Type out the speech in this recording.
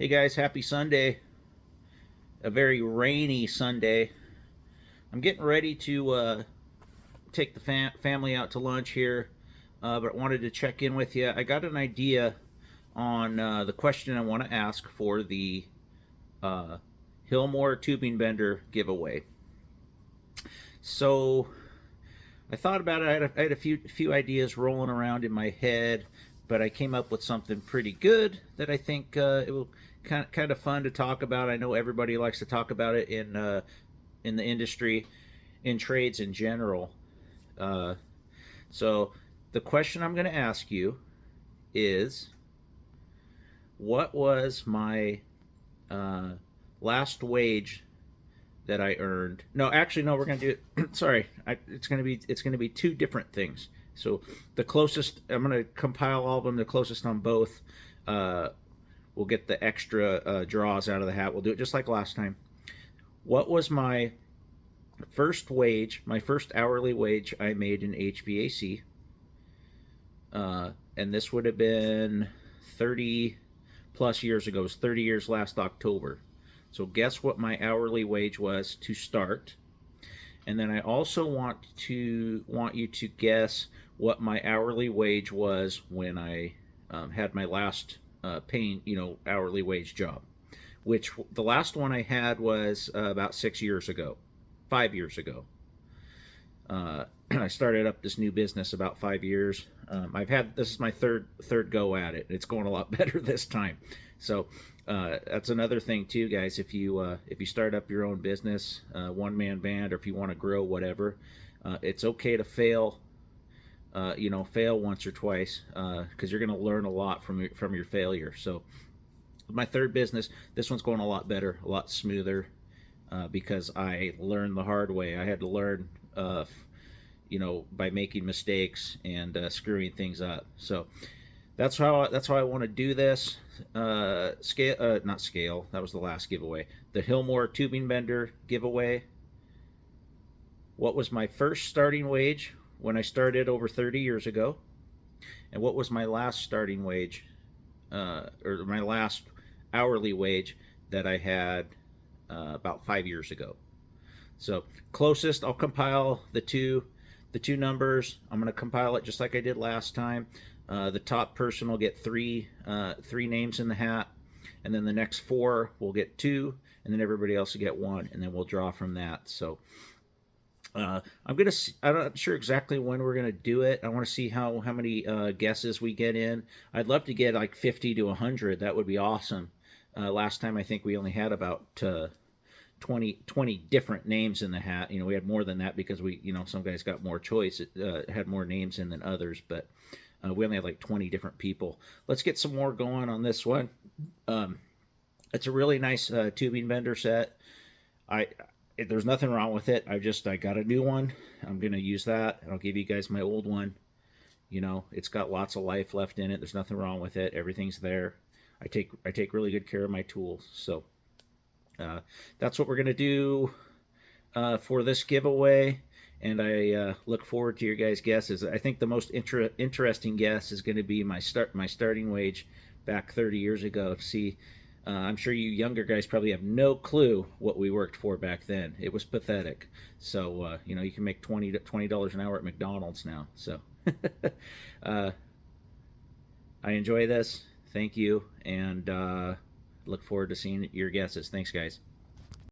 Hey guys, happy Sunday. A very rainy Sunday. I'm getting ready to take the family out to lunch here, but wanted to check in with you. I got an idea on the question I want to ask for the uh, Hilmor tubing bender giveaway. So I thought about it. I had a few ideas rolling around in my head, but I came up with something pretty good that I think it will kind of fun to talk about. I know everybody likes to talk about it in the industry, in trades in general. Uh, so the question I'm going to ask you is, what was my uh, last wage that I earned? No, actually, no. We're gonna do it. Sorry, it's gonna be two different things. So the closest, I'm gonna compile all of them. The closest on both, uh, we'll get the extra draws out of the hat. We'll do it just like last time. What was my first wage? My first hourly wage I made in HVAC, and this would have been 30 plus years ago. It was 30 years last October. So guess what my hourly wage was to start. And then I also want you to guess what my hourly wage was when I had my last paying hourly wage job, which the last one I had was about 6 years ago, 5 years ago. I started up this new business about 5 years. I've had this is my third go at it. It's going a lot better this time. So that's another thing too, guys. If you start up your own business, one man band, or if you want to grow whatever, it's okay to fail. Fail once or twice because you're going to learn a lot from your failure. So my third business, this one's going a lot better, a lot smoother because I learned the hard way. I had to learn by making mistakes and screwing things up. So that's how I want to do this. Not scale. That was the last giveaway. The Hilmor tubing bender giveaway. What was my first starting wage when I started over 30 years ago? And what was my last starting wage, or my last hourly wage that I had about 5 years ago? So closest, I'll compile the two numbers. I'm going to compile it just like I did last time. The top person will get three names in the hat, and then the next four will get two, and then everybody else will get one, and then we'll draw from that. So I'm not sure exactly when we're gonna do it. I want to see how many guesses we get in. I'd love to get like 50 to 100. That would be awesome. Last time I think we only had about 20 different names in the hat. We had more than that because some guys got more choice. It had more names in than others, but we only had like 20 different people. Let's get some more going on this one. It's a really nice tubing bender set. There's nothing wrong with it. I got a new one. I'm gonna use that, and I'll give you guys my old one. It's got lots of life left in it. There's nothing wrong with it. Everything's there. I take really good care of my tools. So that's what we're gonna do for this giveaway, and I look forward to your guys' guesses. I think the most interesting guess is going to be my starting wage back 30 years ago. See, I'm sure you younger guys probably have no clue what we worked for back then. It was pathetic. So you can make $20 an hour at McDonald's now. So I enjoy this. Thank you, and look forward to seeing your guesses. Thanks, guys.